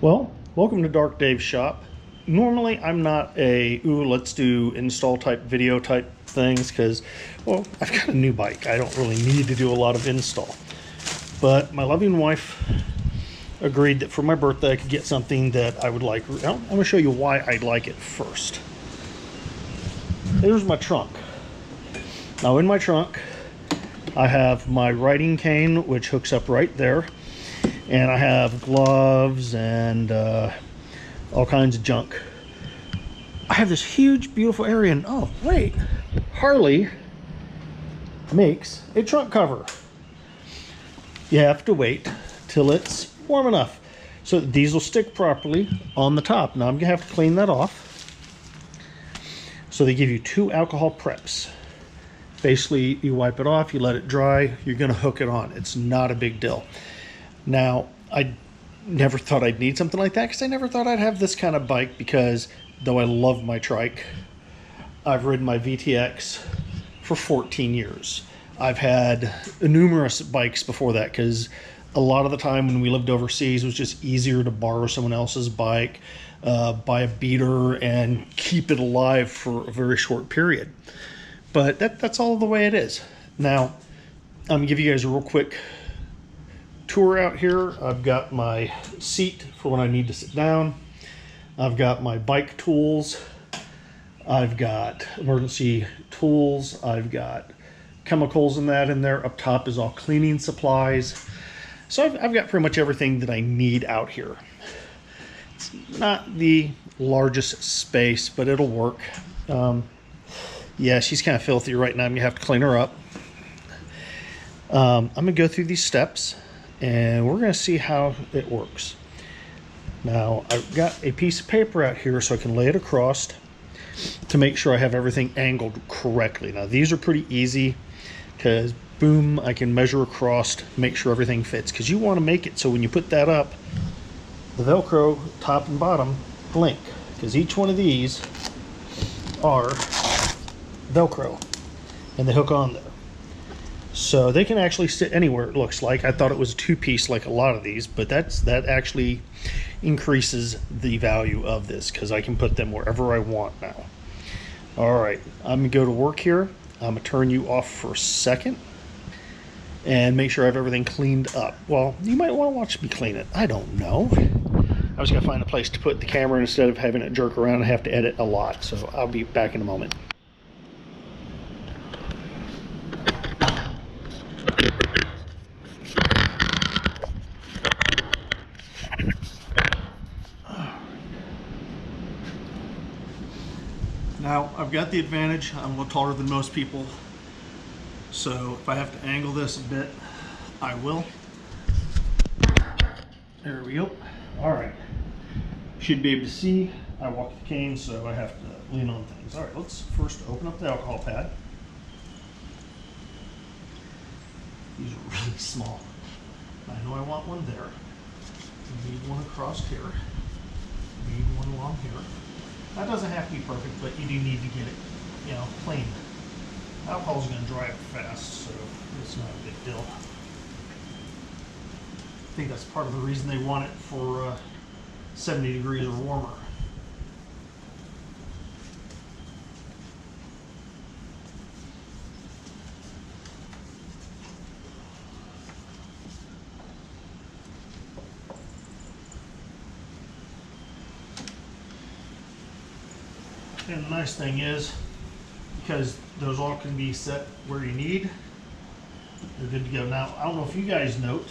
Well, welcome to Dark Dave's shop. Normally I'm not a let's do install type video type things because, well, I've got a new bike. I don't really need to do a lot of install. But my loving wife agreed that for my birthday I could get something that I would like. I'm going to show you why I like it first. Here's my trunk. Now in my trunk I have my riding cane, which hooks up right there. And I have gloves and all kinds of junk. I have this huge, beautiful area, and oh, wait, Harley makes a trunk cover. You have to wait till it's warm enough so that these will stick properly on the top. Now I'm gonna have to clean that off. So they give you 2 alcohol preps. Basically, you wipe it off, you let it dry, you're gonna hook it on. It's not a big deal. Now, I never thought I'd need something like that because I never thought I'd have this kind of bike because though I love my trike, I've ridden my VTX for 14 years. I've had numerous bikes before that because a lot of the time when we lived overseas, it was just easier to borrow someone else's bike, buy a beater, and keep it alive for a very short period. But that's all the way it is. Now, I'm going to give you guys a real quick tour out here. I've got my seat for when I need to sit down. I've got my bike tools. I've got emergency tools. I've got chemicals in there. Up top is all cleaning supplies. So I've got pretty much everything that I need out here. It's not the largest space, but it'll work. Yeah, she's kind of filthy right now. I'm gonna have to clean her up. I'm gonna go through these steps and we're going to see how it works. Now, I've got a piece of paper out here so I can lay it across to make sure I have everything angled correctly. Now, these are pretty easy because, boom, I can measure across to make sure everything fits. Because you want to make it so when you put that up, the Velcro, top and bottom, blink. Because each one of these are Velcro, and they hook on there. So they can actually sit anywhere, it looks like. I thought it was a 2-piece like a lot of these, but that actually increases the value of this because I can put them wherever I want now. All right, I'm gonna go to work here. I'm gonna turn you off for a second and make sure I have everything cleaned up. Well, you might want to watch me clean it. I don't know. I was gonna find a place to put the camera instead of having it jerk around and have to edit a lot. So I'll be back in a moment. Now, I've got the advantage, I'm a little taller than most people, so if I have to angle this a bit, I will. There we go. All right. Should be able to see. I walk the cane, so I have to lean on things. All right, let's first open up the alcohol pad. These are really small. I know I want one there. I need one across here. I need one along here. That doesn't have to be perfect, but you do need to get it, clean. Alcohol's going to dry up fast, so it's not a big deal. I think that's part of the reason they want it for 70 degrees or warmer. And the nice thing is, because those all can be set where you need, they're good to go. Now, I don't know if you guys note,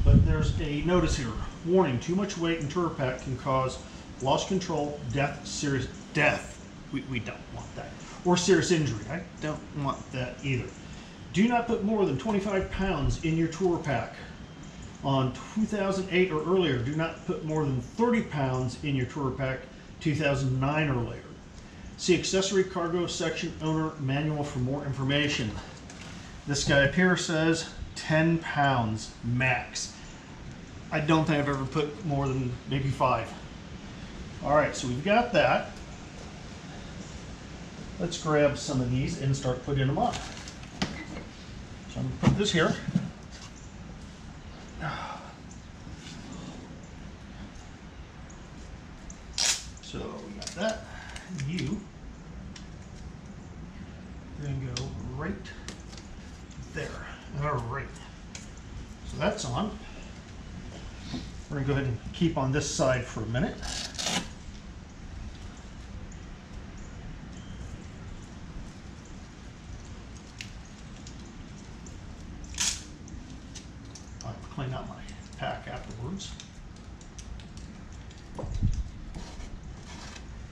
but there's a notice here. Warning, too much weight in tour pack can cause lost control, death, serious death. We don't want that. Or serious injury. I don't want that either. Do not put more than 25 pounds in your tour pack. On 2008 or earlier, do not put more than 30 pounds in your tour pack 2009 or later. See accessory cargo section owner manual for more information. This guy up here says 10 pounds max. I don't think I've ever put more than maybe 5. All right, so we've got that. Let's grab some of these and start putting them on. So I'm gonna put this here. that. You are going to go right there. All right. So that's on. We're going to go ahead and keep on this side for a minute. I'll clean out my pack afterwards.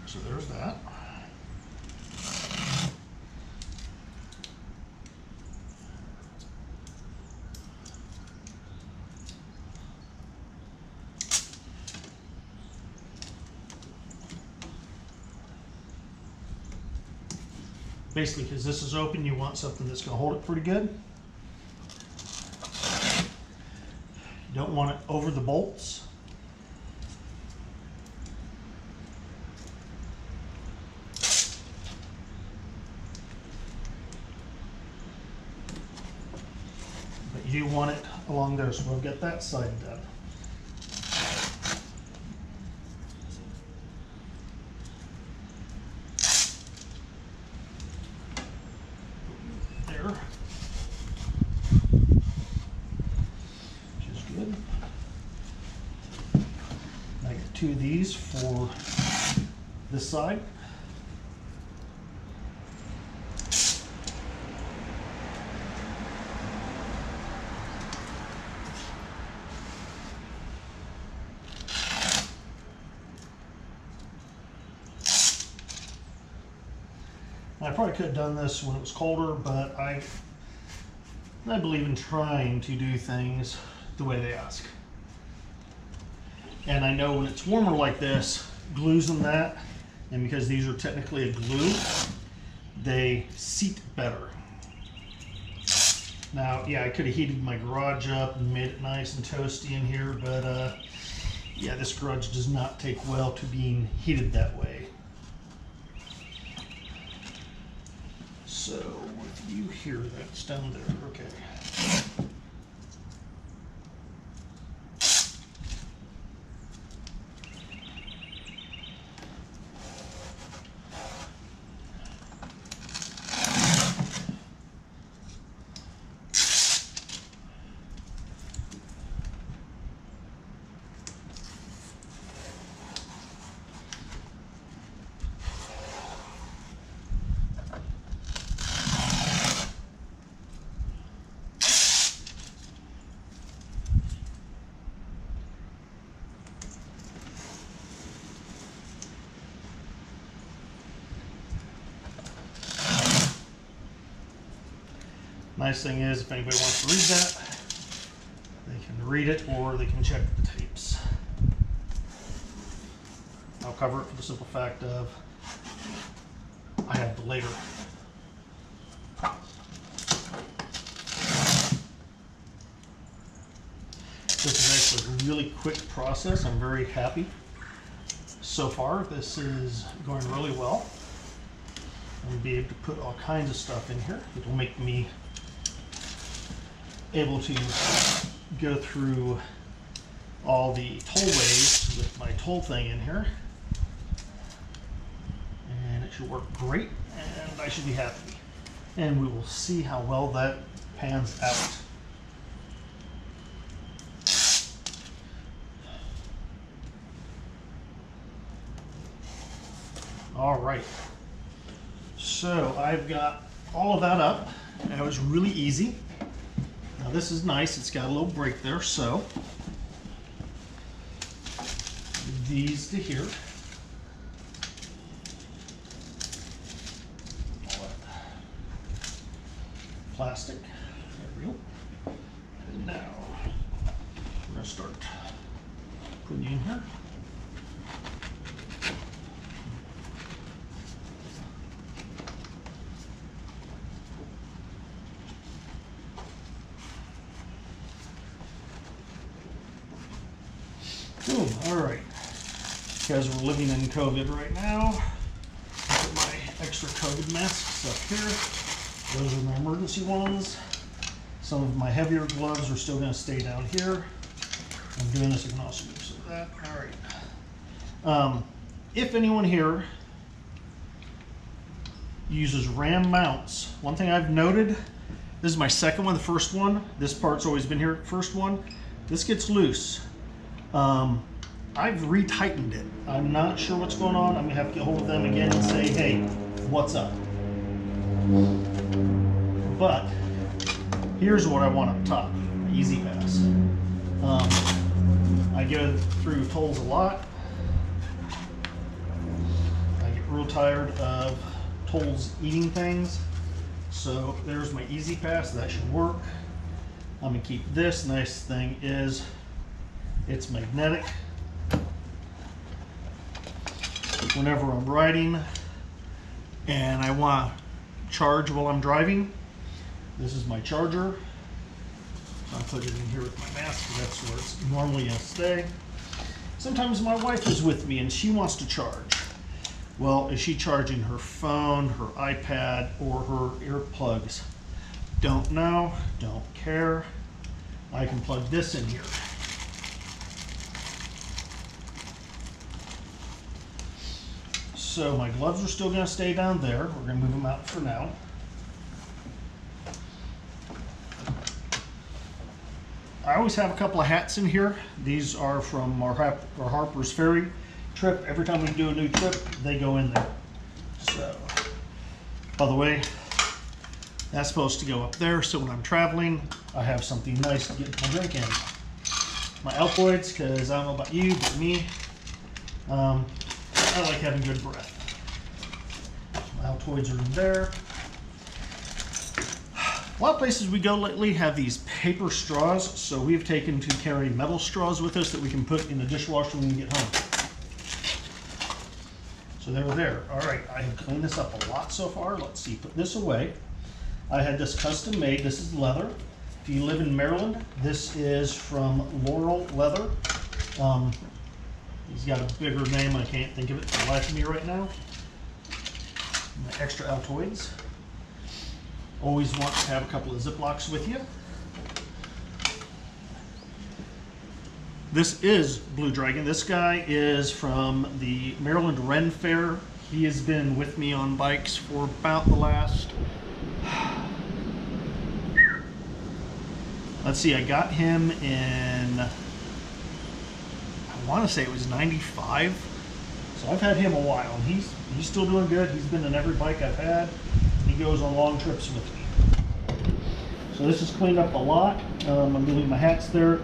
So there's that. Basically, because this is open, you want something that's going to hold it pretty good. You don't want it over the bolts. But you want it along there, so we'll get that side done. Two of these for this side. I probably could have done this when it was colder, but I believe in trying to do things the way they ask. And I know when it's warmer like this, glues in that, and because these are technically a glue, they seat better. Now, yeah, I could have heated my garage up and made it nice and toasty in here, but yeah, this garage does not take well to being heated that way. So, if you hear that's down there, okay. Nice thing is, if anybody wants to read that, they can read it or they can check the tapes. I'll cover it for the simple fact of I have the later. This is actually a really quick process. I'm very happy. So far, this is going really well. I'll be able to put all kinds of stuff in here. It will make me able to go through all the tollways with my toll thing in here, and it should work great, and I should be happy. And we will see how well that pans out. All right, so I've got all of that up. That was really easy. Now this is nice, it's got a little break there, so these to here. Plastic, there we go. And now we're gonna start putting you in here. Boom, all right. Because we're living in COVID right now, I'll put my extra COVID masks up here. Those are my emergency ones. Some of my heavier gloves are still gonna stay down here. I'm doing this, I can also do some of that. All right. if anyone here uses ram mounts, one thing I've noted, this is my second one, the first one, this part's always been here, first one, this gets loose. I've retightened it. I'm not sure what's going on. I'm gonna have to get hold of them again and say, hey, what's up? But here's what I want up top, easy pass. I go through tolls a lot. I get real tired of tolls eating things. So there's my easy pass, that should work. I'm gonna keep this. Nice thing is it's magnetic. Whenever I'm riding and I want to charge while I'm driving, this is my charger. So I'll put it in here with my mask because that's where it's normally gonna stay. Sometimes my wife is with me and she wants to charge. Well, is she charging her phone, her iPad, or her earplugs? Don't know, don't care. I can plug this in here. So my gloves are still going to stay down there. We're going to move them out for now. I always have a couple of hats in here. These are from our Harper's Ferry trip. Every time we do a new trip, they go in there. So, by the way, that's supposed to go up there, so when I'm traveling, I have something nice to get my drink in. My Altoids, because I don't know about you, but me, I like having good breath. My Altoids are in there. A lot of places we go lately have these paper straws, so we've taken to carry metal straws with us that we can put in the dishwasher when we get home. So they were there. All right, I have cleaned this up a lot so far. Let's see, put this away. I had this custom made. This is leather. If you live in Maryland, this is from Laurel Leather. He's got a bigger name. I can't think of it for the life of me right now. My extra Altoids. Always want to have a couple of Ziplocs with you. This is Blue Dragon. This guy is from the Maryland Ren Fair. He has been with me on bikes for about the last... Let's see, I got him in... I want to say it was 95. So I've had him a while, and he's still doing good. He's been in every bike I've had. He goes on long trips with me. So this is cleaned up a lot. I'm going to leave my hats there.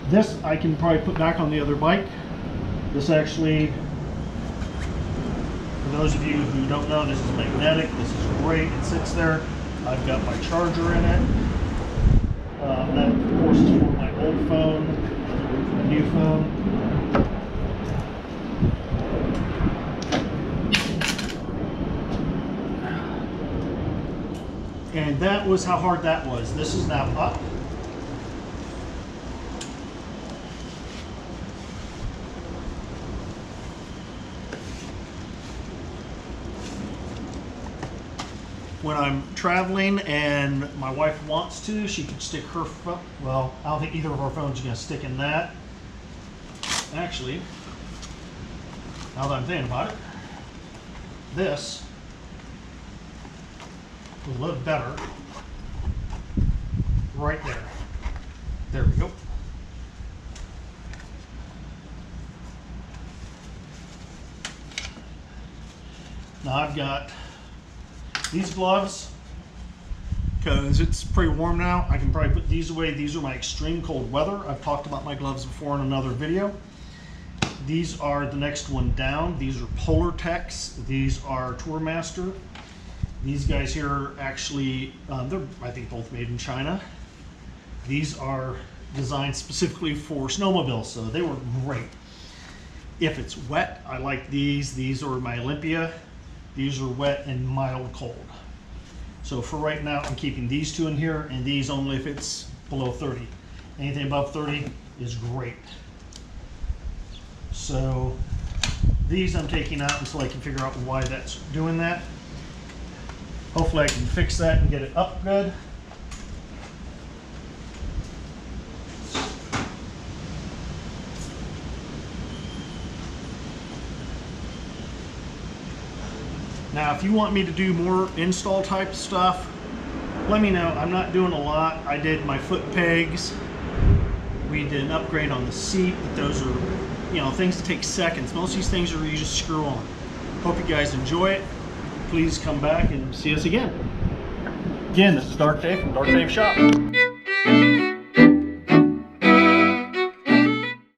This I can probably put back on the other bike. This actually, for those of you who don't know, this is magnetic. This is great. It sits there. I've got my charger in it. That of course is for my old phone, my new phone. And that was how hard that was. This is now up. When I'm traveling and my wife wants to, she could stick her phone. Well, I don't think either of our phones are going to stick in that. Actually, now that I'm thinking about it, this will look better right there. There we go. Now I've got these gloves, because it's pretty warm now. I can probably put these away. These are my extreme cold weather. I've talked about my gloves before in another video. These are the next one down. These are Polar Techs. These are Tourmaster. These guys here are actually, they're I think both made in China. These are designed specifically for snowmobiles, so they were great. If it's wet, I like these. These are my Olympia. These are wet and mild cold. So for right now, I'm keeping these two in here, and these only if it's below 30. Anything above 30 is great. So these I'm taking out until I can figure out why that's doing that. Hopefully I can fix that and get it up good. Now, if you want me to do more install type stuff, let me know. I'm not doing a lot. I did my foot pegs. We did an upgrade on the seat, but those are, you know, things that take seconds. Most of these things are you just screw on. Hope you guys enjoy it. Please come back and see us again. Again, this is Dark Dave from Dark Dave Shop.